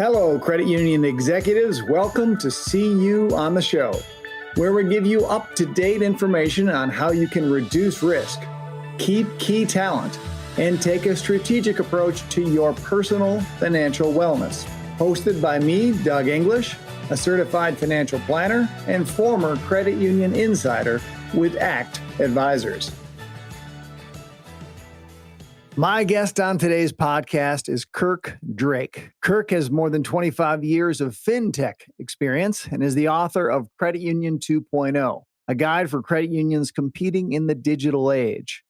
Hello, credit union executives. Welcome to See You on the Show, where we give you up-to-date information on how you can reduce risk, keep key talent, and take a strategic approach to your personal financial wellness. Hosted by me, Doug English, a certified financial planner and former credit union insider with ACT Advisors. My guest on today's podcast is Kirk Drake. Kirk has more than 25 years of fintech experience and is the author of Credit Union 2.0, a guide for credit unions competing in the digital age.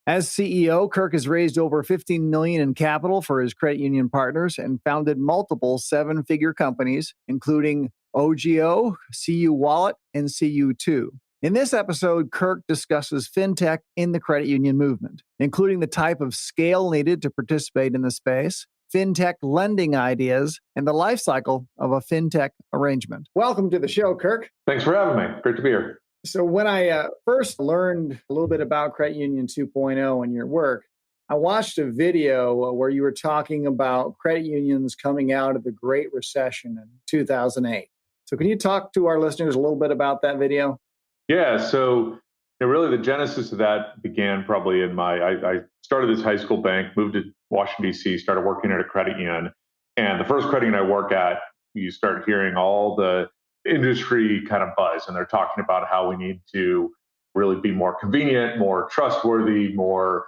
As CEO, Kirk has raised over $15 million in capital for his credit union partners and founded multiple seven-figure companies, including OGO, CU Wallet, and CU2. In this episode, Kirk discusses fintech in the credit union movement, including the type of scale needed to participate in the space, fintech lending ideas, and the life cycle of a fintech arrangement. Welcome to the show, Kirk. Thanks for having me. Great to be here. So when I first learned a little bit about Credit Union 2.0 and your work, I watched a video where you were talking about credit unions coming out of the Great Recession in 2008. So can you talk to our listeners a little bit about that video? Yeah, so really the genesis of that began probably in I started this high school bank, moved to Washington, D.C., started working at a credit union. And the first credit union I work at, you start hearing all the industry kind of buzz, and they're talking about how we need to really be more convenient, more trustworthy, more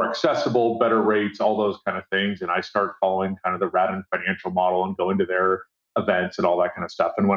accessible, better rates, all those kind of things. And I start following kind of the Radin financial model and going to their events and all that kind of stuff. And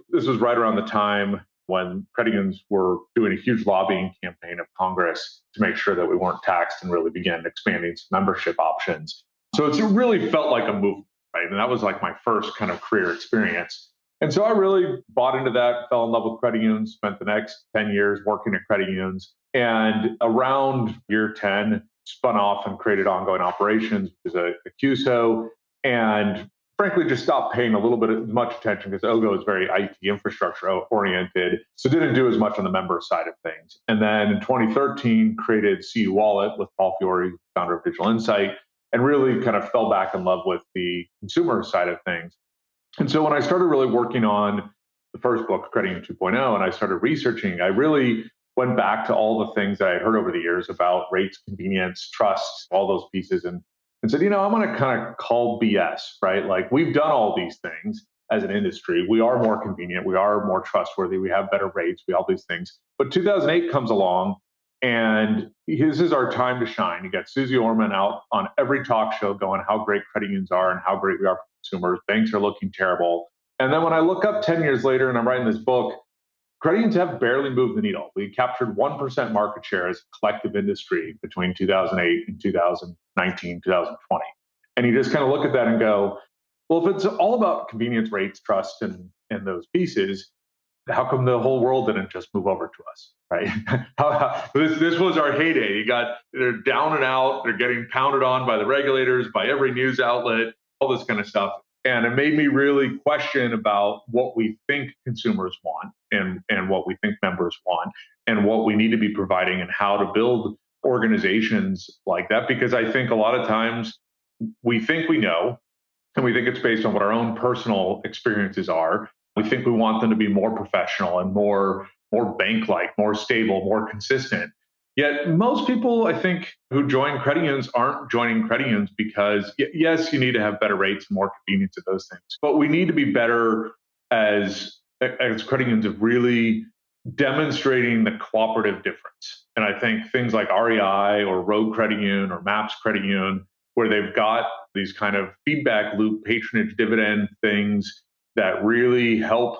this was right around the time when credit unions were doing a huge lobbying campaign of Congress to make sure that we weren't taxed and really began expanding some membership options. So it really felt like a movement, right? And that was like my first kind of career experience. And so I really bought into that, fell in love with credit unions, spent the next 10 years working at credit unions. And around year 10, spun off and created ongoing operations as a CUSO, and frankly, just stopped paying a little bit as much attention because OGO is very IT infrastructure oriented, so didn't do as much on the member side of things. And then in 2013, created CU Wallet with Paul Fiore, founder of Digital Insight, and really kind of fell back in love with the consumer side of things. And so when I started really working on the first book, Credit Union 2.0, and I started researching, I really went back to all the things that I had heard over the years about rates, convenience, trust, all those pieces, and said, I'm going to kind of call BS, right? Like, we've done all these things as an industry. We are more convenient. We are more trustworthy. We have better rates. We have all these things. But 2008 comes along, and this is our time to shine. You got Susie Orman out on every talk show going how great credit unions are and how great we are for consumers. Banks are looking terrible. And then when I look up 10 years later and I'm writing this book, credit unions have barely moved the needle. We captured 1% market share as a collective industry between 2008 and 2019, 2020. And you just kind of look at that and go, well, if it's all about convenience, rates, trust, and those pieces, how come the whole world didn't just move over to us, right? This was our heyday. They're down and out. They're getting pounded on by the regulators, by every news outlet, all this kind of stuff. And it made me really question about what we think consumers want and what we think members want and what we need to be providing and how to build organizations like that. Because I think a lot of times we think we know, and we think it's based on what our own personal experiences are. We think we want them to be more professional and more bank-like, more stable, more consistent. Yet most people, I think, who join credit unions aren't joining credit unions because, yes, you need to have better rates and more convenience of those things. But we need to be better as credit unions of really demonstrating the cooperative difference. And I think things like REI or Rogue Credit Union or MAPS Credit Union, where they've got these kind of feedback loop, patronage dividend things that really help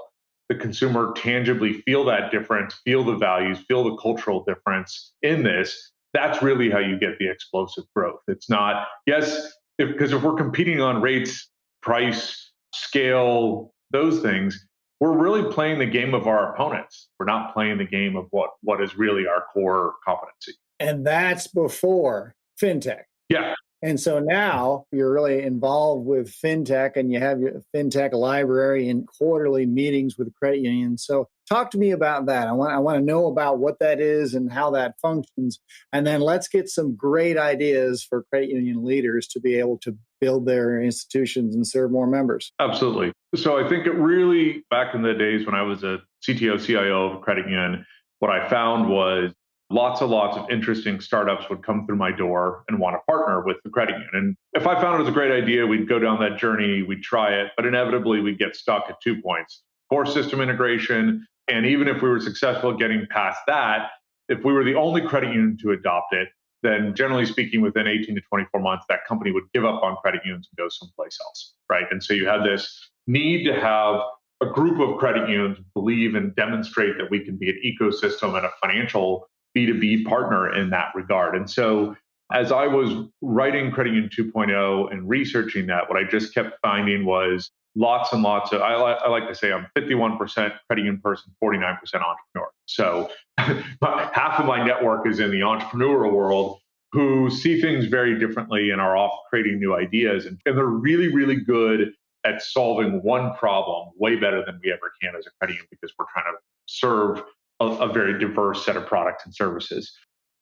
the consumer tangibly feel that difference, feel the values, feel the cultural difference in this. That's really how you get the explosive growth. It's not, because if we're competing on rates, price, scale, those things, we're really playing the game of our opponents. We're not playing the game of what is really our core competency. And that's before fintech. Yeah. And so now you're really involved with fintech and you have your Fintech Library and quarterly meetings with credit unions. So talk to me about that. I want to know about what that is and how that functions. And then let's get some great ideas for credit union leaders to be able to build their institutions and serve more members. Absolutely. So I think it really, back in the days when I was a CTO, CIO of a credit union, what I found was lots of interesting startups would come through my door and want to partner with the credit union. And if I found it was a great idea, we'd go down that journey, we'd try it, but inevitably we'd get stuck at 2 points: core system integration. And even if we were successful getting past that, if we were the only credit union to adopt it, then generally speaking, within 18 to 24 months, that company would give up on credit unions and go someplace else, right? And so you had this need to have a group of credit unions believe and demonstrate that we can be an ecosystem and a financial B2B partner in that regard. And so as I was writing Credit Union 2.0 and researching that, what I just kept finding was lots and lots of, I like to say I'm 51% credit union person, 49% entrepreneur. So half of my network is in the entrepreneurial world who see things very differently and are off creating new ideas. And they're really, really good at solving one problem way better than we ever can as a credit union, because we're trying to serve a very diverse set of products and services.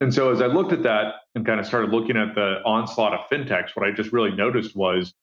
And so as I looked at that and kind of started looking at the onslaught of fintechs, what I just really noticed was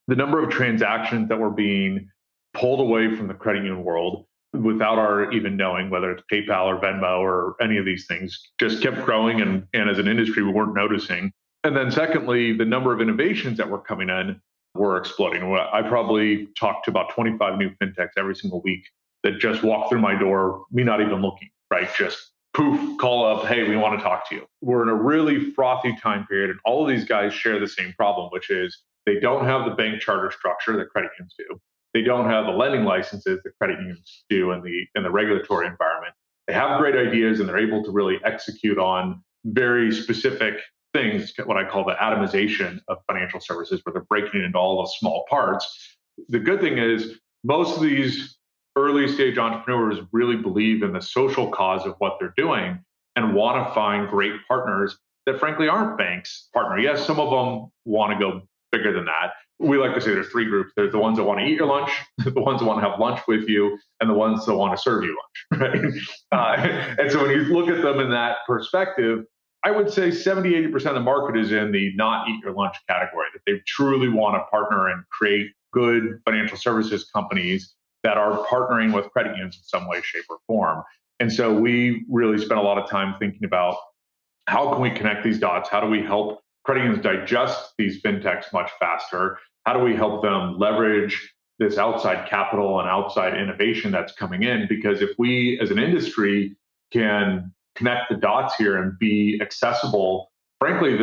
the number of transactions that were being pulled away from the credit union world without our even knowing, whether it's PayPal or Venmo or any of these things, just kept growing. And as an industry, we weren't noticing. And then secondly, the number of innovations that were coming in were exploding. I probably talk to about 25 new fintechs every single week that just walk through my door, me not even looking, right? Just poof, call up, hey, we want to talk to you. We're in a really frothy time period, and all of these guys share the same problem, which is they don't have the bank charter structure that credit unions do. They don't have the lending licenses that credit unions do in the regulatory environment. They have great ideas and they're able to really execute on very specific things, what I call the atomization of financial services, where they're breaking it into all the small parts. The good thing is most of these early stage entrepreneurs really believe in the social cause of what they're doing and want to find great partners that frankly aren't banks partner. Yes, some of them want to go bigger than that. We like to say there's three groups. There's the ones that want to eat your lunch, the ones that want to have lunch with you, and the ones that want to serve you lunch. Right? And so when you look at them in that perspective, I would say 70-80% of the market is in the not eat your lunch category, that they truly want to partner and create good financial services companies that are partnering with credit unions in some way, shape, or form. And so we really spent a lot of time thinking about how can we connect these dots? How do we help credit unions digest these fintechs much faster? How do we help them leverage this outside capital and outside innovation that's coming in? Because if we as an industry can connect the dots here and be accessible, frankly,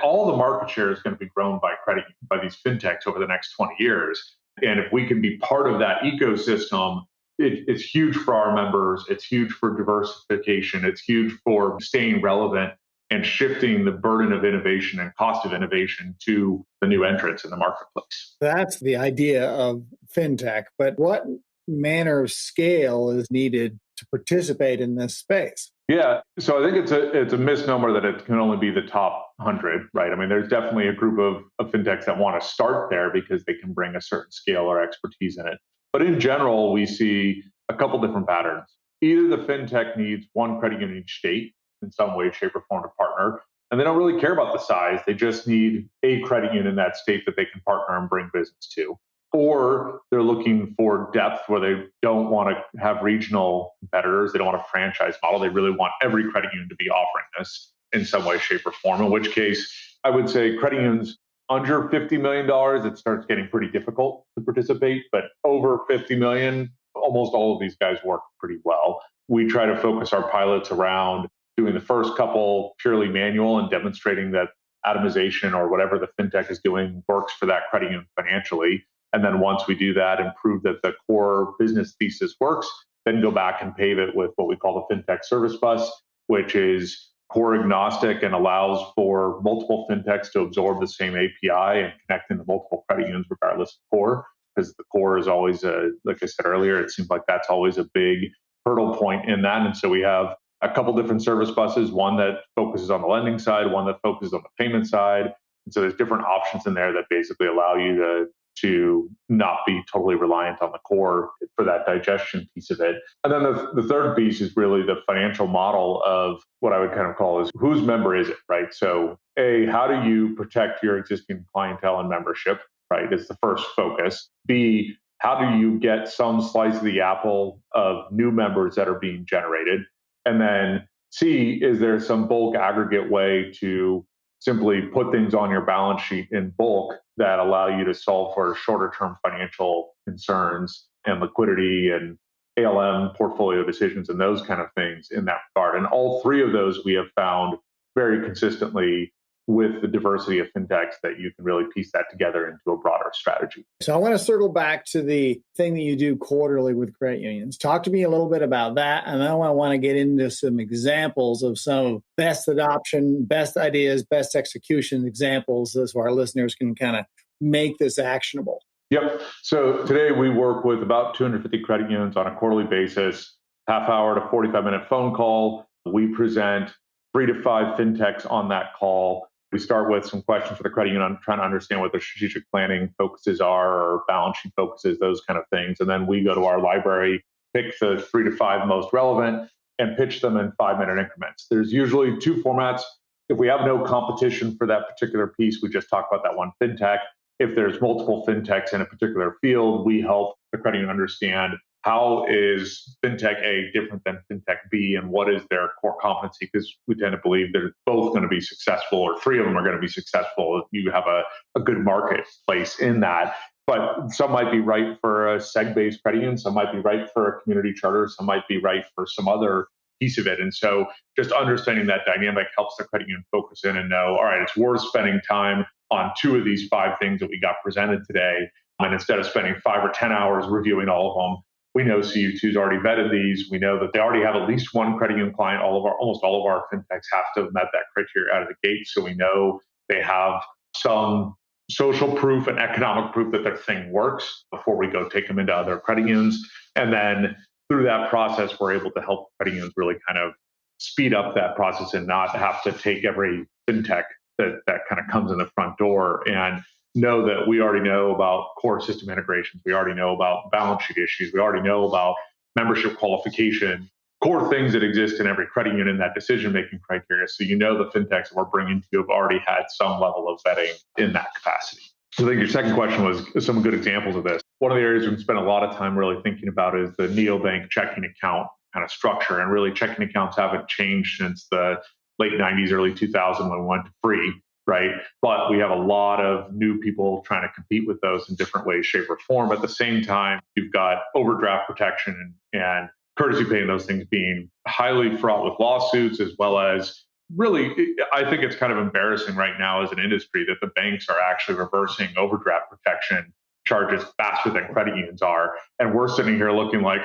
all the market share is going to be grown by these fintechs over the next 20 years. And if we can be part of that ecosystem, it's huge for our members. It's huge for diversification. It's huge for staying relevant and shifting the burden of innovation and cost of innovation to the new entrants in the marketplace. That's the idea of fintech. But what manner of scale is needed to participate in this space? Yeah, so I think it's a misnomer that it can only be the top 100, right? I mean, there's definitely a group of fintechs that want to start there because they can bring a certain scale or expertise in it. But in general, we see a couple different patterns. Either the fintech needs one credit union in each state in some way, shape, or form to partner, and they don't really care about the size. They just need a credit union in that state that they can partner and bring business to. Or they're looking for depth where they don't want to have regional competitors. They don't want a franchise model. They really want every credit union to be offering this in some way, shape, or form, in which case I would say credit unions under $50 million, it starts getting pretty difficult to participate. But over 50 million, almost all of these guys work pretty well. We try to focus our pilots around doing the first couple purely manual and demonstrating that atomization or whatever the fintech is doing works for that credit union financially. And then once we do that and prove that the core business thesis works, then go back and pave it with what we call the Fintech Service Bus, which is core agnostic and allows for multiple fintechs to absorb the same API and connect into multiple credit unions regardless of core, because the core is always, like I said earlier, it seems like that's always a big hurdle point in that. And so we have a couple different service buses, one that focuses on the lending side, one that focuses on the payment side. And so there's different options in there that basically allow you to not be totally reliant on the core for that digestion piece of it. And then the third piece is really the financial model of what I would kind of call is whose member is it, right? So A, how do you protect your existing clientele and membership, right? Is the first focus. B, how do you get some slice of the apple of new members that are being generated? And then C, is there some bulk aggregate way to simply put things on your balance sheet in bulk that allow you to solve for shorter term financial concerns and liquidity and ALM portfolio decisions and those kind of things in that regard. And all three of those we have found very consistently with the diversity of fintechs that you can really piece that together into a broader strategy. So I want to circle back to the thing that you do quarterly with credit unions. Talk to me a little bit about that. And then I want to get into some examples of some best adoption, best ideas, best execution examples so our listeners can kind of make this actionable. Yep. So today we work with about 250 credit unions on a quarterly basis, half hour to 45-minute phone call. We present 3 to 5 fintechs on that call. We start with some questions for the credit union, trying to understand what their strategic planning focuses are or balance sheet focuses, those kind of things. And then we go to our library, pick the 3 to 5 most relevant, and pitch them in 5-minute increments. There's usually 2 formats. If we have no competition for that particular piece, we just talk about that one fintech. If there's multiple fintechs in a particular field, we help the credit union understand how is fintech A different than fintech B and what is their core competency, because we tend to believe they're both going to be successful or 3 of them are going to be successful if you have a good marketplace in that. But some might be right for a seg-based credit union, some might be right for a community charter, some might be right for some other piece of it. And so just understanding that dynamic helps the credit union focus in and know, all right, it's worth spending time on 2 of these 5 things that we got presented today. And instead of spending 5 or 10 hours reviewing all of them, we know CU2's already vetted these. We know that they already have at least one credit union client. Almost all of our fintechs have to have met that criteria out of the gate. So we know they have some social proof and economic proof that their thing works before we go take them into other credit unions. And then through that process, we're able to help credit unions really kind of speed up that process and not have to take every fintech that kind of comes in the front door, and know that we already know about core system integrations. We already know about balance sheet issues. We already know about membership qualification, core things that exist in every credit union in that decision-making criteria. So you know the fintechs that we're bringing to you have already had some level of vetting in that capacity. So I think your second question was some good examples of this. One of the areas we spend a lot of time really thinking about is the neobank checking account kind of structure. And really checking accounts haven't changed since the late 90s, early 2000 when we went to free, right? But we have a lot of new people trying to compete with those in different ways, shape, or form. At the same time, you've got overdraft protection and courtesy pay and those things being highly fraught with lawsuits, as well as really, I think it's kind of embarrassing right now as an industry that the banks are actually reversing overdraft protection charges faster than credit unions are. And we're sitting here looking like,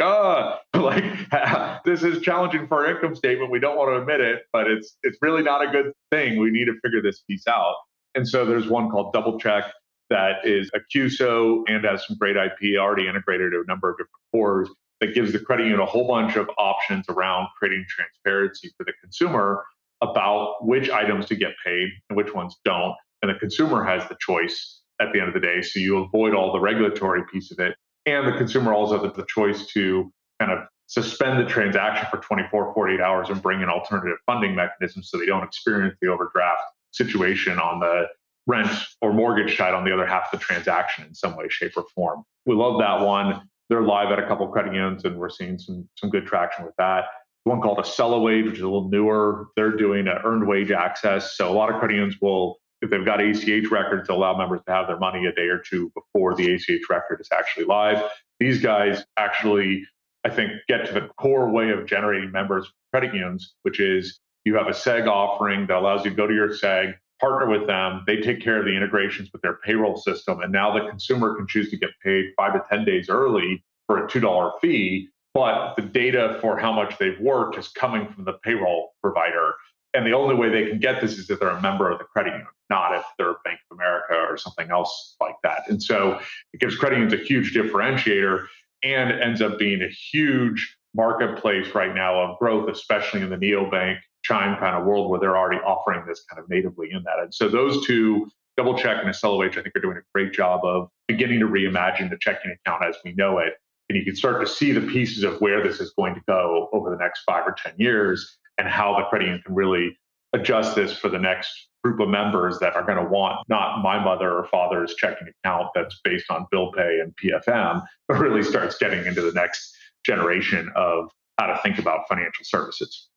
this is challenging for our income statement. We don't want to admit it, but it's really not a good thing. We need to figure this piece out. And so there's one called Double Check that is a QSO and has some great IP already integrated to a number of different cores that gives the credit union a whole bunch of options around creating transparency for the consumer about which items to get paid and which ones don't. And the consumer has the choice at the end of the day. So you avoid all the regulatory piece of it. And the consumer also has the choice to kind of suspend the transaction for 24, 48 hours and bring in alternative funding mechanisms so they don't experience the overdraft situation on the rent or mortgage side on the other half of the transaction in some way, shape, or form. We love that one. They're live at a couple of credit unions, and we're seeing some good traction with that. One called Accelerate, which is a little newer. They're doing an earned wage access. So a lot of credit unions will, if they've got ACH records, to allow members to have their money a day or two before the ACH record is actually live. These guys actually, I think, get to the core way of generating members for credit unions, which is you have a SEG offering that allows you to go to your SEG, partner with them. They take care of the integrations with their payroll system. And now the consumer can choose to get paid 5 to 10 days early for a $2 fee. But the data for how much they've worked is coming from the payroll provider. And the only way they can get this is if they're a member of the credit union, not if they're Bank of America or something else like that. And so it gives credit unions a huge differentiator and ends up being a huge marketplace right now of growth, especially in the neobank Chime kind of world where they're already offering this kind of natively in that. And so those two Double Check and SLOH, I think, are doing a great job of beginning to reimagine the checking account as we know it. And you can start to see the pieces of where this is going to go over the next 5 or 10 years and how the credit union can really adjust this for the next group of members that are going to want not my mother or father's checking account that's based on bill pay and PFM, but really starts getting into the next generation of how to think about financial services.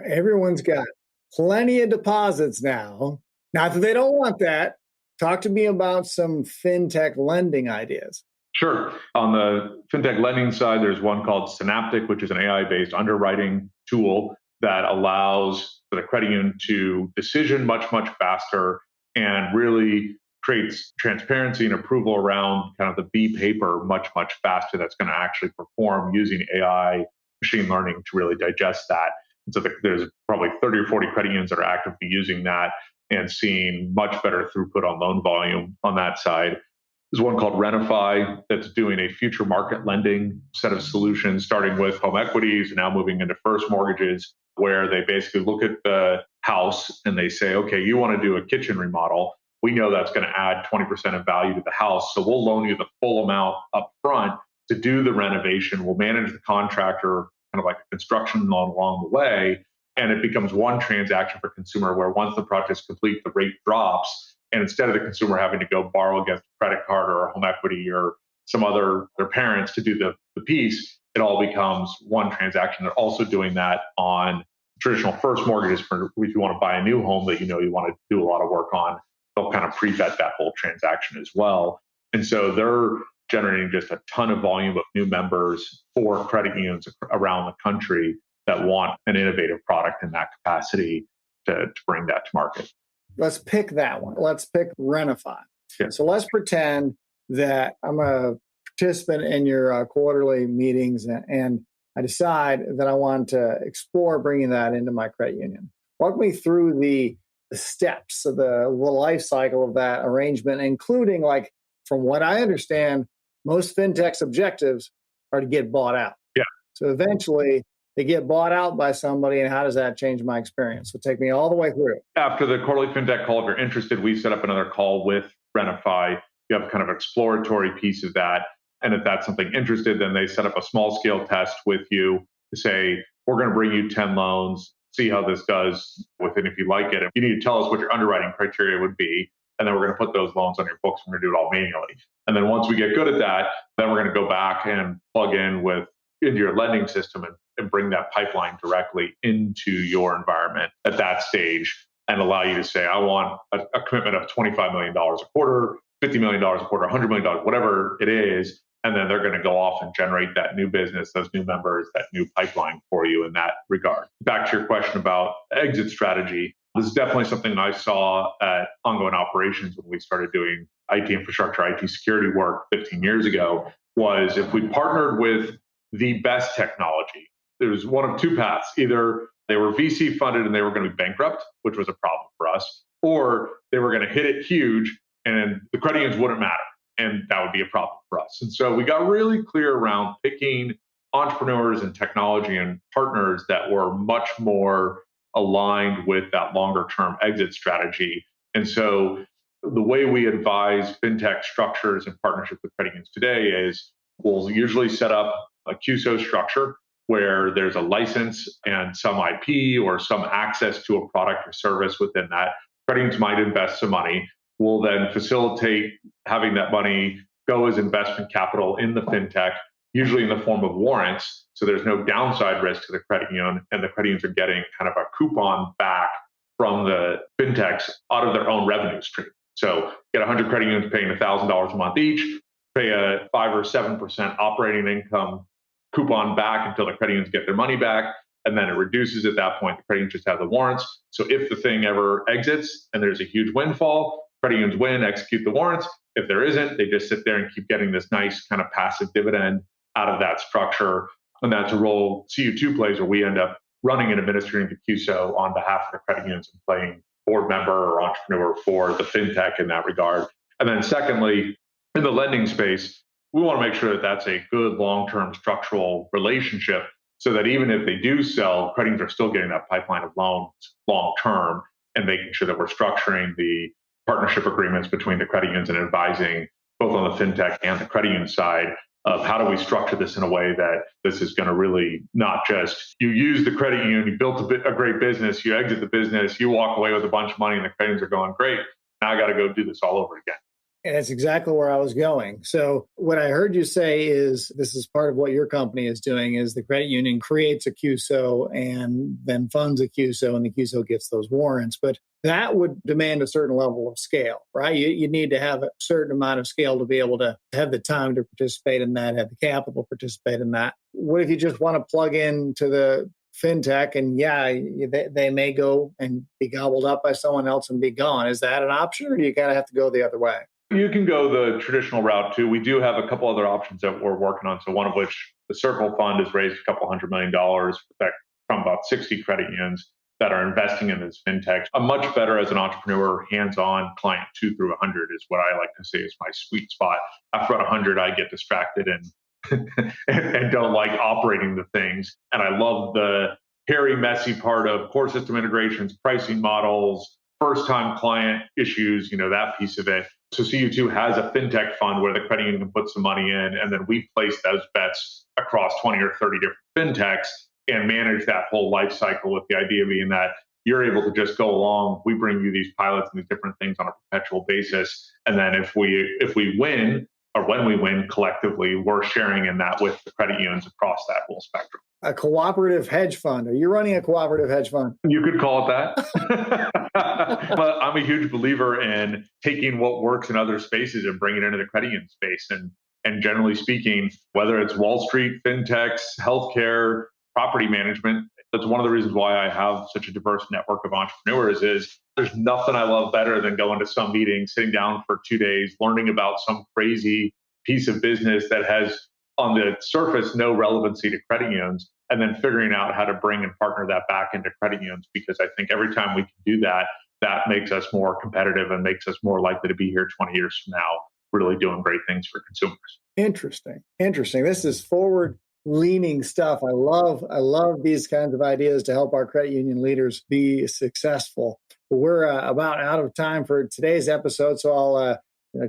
Everyone's got plenty of deposits now. Not that they don't want that. Talk to me about some fintech lending ideas. Sure. On the fintech lending side, there's one called Synaptic, which is an AI-based underwriting tool that allows for the credit union to decision much, much faster and really creates transparency and approval around kind of the B paper much, much faster. That's going to actually perform using AI machine learning to really digest that. And so there's probably 30 or 40 credit unions that are actively using that and seeing much better throughput on loan volume on that side. There's one called Renify that's doing a future market lending set of solutions, starting with home equities and now moving into first mortgages, where they basically look at the house and they say, okay, you want to do a kitchen remodel. We know that's going to add 20% of value to the house. So we'll loan you the full amount up front to do the renovation. We'll manage the contractor kind of like a construction loan along the way. And it becomes one transaction for consumer where once the project's complete, the rate drops. And instead of the consumer having to go borrow against a credit card or a home equity or some other their parents to do the piece, it all becomes one transaction. They're also doing that on traditional first mortgages for if you want to buy a new home that you know you want to do a lot of work on. They'll kind of pre-vet that whole transaction as well. And so they're generating just a ton of volume of new members for credit unions around the country that want an innovative product in that capacity to bring that to market. Let's pick that one. Let's pick Renify. Yeah. So let's pretend that I'm a participant in your quarterly meetings and I decide that I want to explore bringing that into my credit union. Walk me through the steps of the life cycle of that arrangement, including, like, from what I understand, most fintech's objectives are to get bought out. Yeah. So eventually they get bought out by somebody, and how does that change my experience? So take me all the way through. After the quarterly fintech call, if you're interested, we set up another call with Renify. You have kind of exploratory piece of that. And if that's something interested, then they set up a small scale test with you to say, we're going to bring you 10 loans, see how this does with it. If you like it, if you need to tell us what your underwriting criteria would be, and then we're going to put those loans on your books. We're going to do it all manually. And then once we get good at that, then we're going to go back and plug in into your lending system and bring that pipeline directly into your environment at that stage and allow you to say, I want a commitment of $25 million a quarter, $50 million a quarter, $100 million, whatever it is. And then they're going to go off and generate that new business, those new members, that new pipeline for you in that regard. Back to your question about exit strategy. This is definitely something I saw at Ongoing Operations when we started doing IT infrastructure, IT security work 15 years ago, was if we partnered with the best technology, there was one of two paths. Either they were VC funded and they were going to be bankrupt, which was a problem for us, or they were going to hit it huge and the credit unions wouldn't matter. And that would be a problem for us. And so we got really clear around picking entrepreneurs and technology and partners that were much more aligned with that longer term exit strategy. And so the way we advise fintech structures and partnerships with credit unions today is we'll usually set up a QSO structure where there's a license and some IP or some access to a product or service within that. Credit unions might invest some money. We'll then facilitate having that money go as investment capital in the fintech, usually in the form of warrants. So there's no downside risk to the credit union, and the credit unions are getting kind of a coupon back from the fintechs out of their own revenue stream. So get 100 credit unions paying $1,000 a month each, pay a 5 or 7% operating income coupon back until the credit unions get their money back. And then it reduces at that point. The credit unions just have the warrants. So if the thing ever exits and there's a huge windfall, credit unions win, execute the warrants. If there isn't, they just sit there and keep getting this nice kind of passive dividend out of that structure. And that's a role CU2 plays where we end up running and administering the QSO on behalf of the credit unions and playing board member or entrepreneur for the fintech in that regard. And then secondly, in the lending space, we want to make sure that that's a good long-term structural relationship so that even if they do sell, credit unions are still getting that pipeline of loans long-term and making sure that we're structuring the partnership agreements between the credit unions and advising both on the fintech and the credit union side of how do we structure this in a way that this is going to really not just you use the credit union, you built a great business, you exit the business, you walk away with a bunch of money and the credit unions are going, great, now I got to go do this all over again. And that's exactly where I was going. So what I heard you say is this is part of what your company is doing is the credit union creates a QSO and then funds a QSO and the QSO gets those warrants. But that would demand a certain level of scale, right? You need to have a certain amount of scale to be able to have the time to participate in that, have the capital participate in that. What if you just want to plug into the fintech and they may go and be gobbled up by someone else and be gone? Is that an option or do you kind of have to go the other way? You can go the traditional route too. We do have a couple other options that we're working on. So one of which the Circle Fund has raised a couple $100 million from about 60 credit unions that are investing in this fintech. I'm much better as an entrepreneur, hands-on, client 2 through 100 is what I like to say is my sweet spot. After about 100, I get distracted and and don't like operating the things. And I love the hairy, messy part of core system integrations, pricing models, first-time client issues, that piece of it. So CU2 has a fintech fund where the credit union can put some money in, and then we place those bets across 20 or 30 different fintechs and manage that whole life cycle, with the idea being that you're able to just go along. We bring you these pilots and these different things on a perpetual basis. And then if we win, or when we win collectively, we're sharing in that with the credit unions across that whole spectrum. A cooperative hedge fund. Are you running a cooperative hedge fund? You could call it that. But I'm a huge believer in taking what works in other spaces and bringing it into the credit union space. And generally speaking, whether it's Wall Street, fintechs, healthcare, property management, that's one of the reasons why I have such a diverse network of entrepreneurs is there's nothing I love better than going to some meeting, sitting down for 2 days, learning about some crazy piece of business that has on the surface no relevancy to credit unions, and then figuring out how to bring and partner that back into credit unions. Because I think every time we can do that, that makes us more competitive and makes us more likely to be here 20 years from now, really doing great things for consumers. Interesting. This is forward leaning stuff. I love these kinds of ideas to help our credit union leaders be successful. We're about out of time for today's episode, so I'll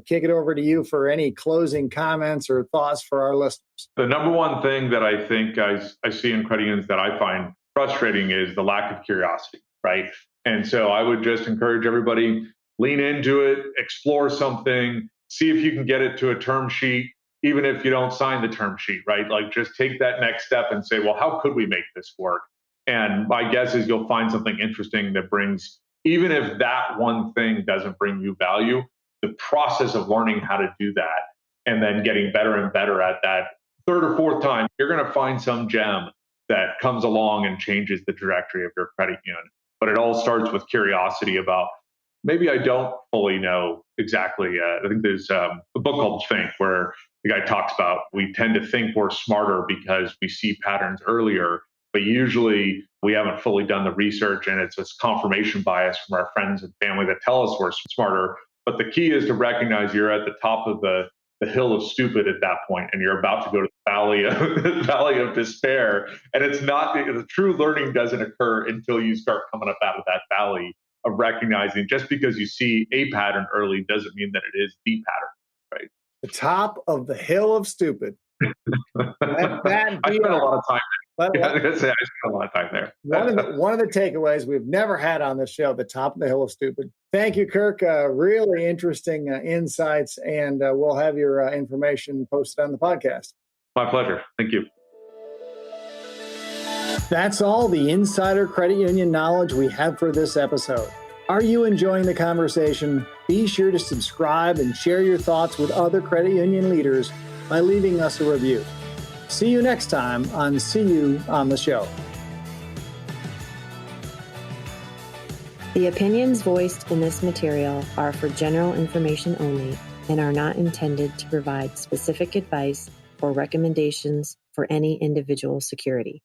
kick it over to you for any closing comments or thoughts for our listeners. The number one thing that I think I see in credit unions that I find frustrating is the lack of curiosity, right? And so I would just encourage everybody, lean into it, explore something, see if you can get it to a term sheet, even if you don't sign the term sheet, right? Like just take that next step and say, well, how could we make this work? And my guess is you'll find something interesting that brings, even if that one thing doesn't bring you value, the process of learning how to do that and then getting better and better at that third or fourth time, you're going to find some gem that comes along and changes the trajectory of your credit union. But it all starts with curiosity about maybe I don't fully know exactly. I think there's a book called Think where the guy talks about we tend to think we're smarter because we see patterns earlier, but usually we haven't fully done the research, and it's this confirmation bias from our friends and family that tell us we're smarter. But the key is to recognize you're at the top of the hill of stupid at that point, and you're about to go to the valley of despair. And it's not the true learning doesn't occur until you start coming up out of that valley of recognizing just because you see a pattern early doesn't mean that it is the pattern, right? The top of the hill of stupid. I spent a lot of time there. I spent a lot of time there. One of the takeaways we've never had on this show, the top of the hill of stupid. Thank you, Kirk. Really interesting insights, and we'll have your information posted on the podcast. My pleasure. Thank you. That's all the insider credit union knowledge we have for this episode. Are you enjoying the conversation? Be sure to subscribe and share your thoughts with other credit union leaders by leaving us a review. See you next time on See You on the Show. The opinions voiced in this material are for general information only and are not intended to provide specific advice or recommendations for any individual security.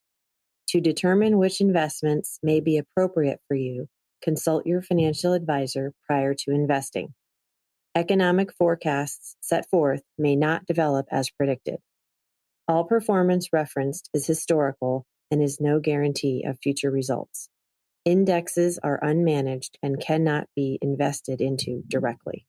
To determine which investments may be appropriate for you, consult your financial advisor prior to investing. Economic forecasts set forth may not develop as predicted. All performance referenced is historical and is no guarantee of future results. Indexes are unmanaged and cannot be invested into directly.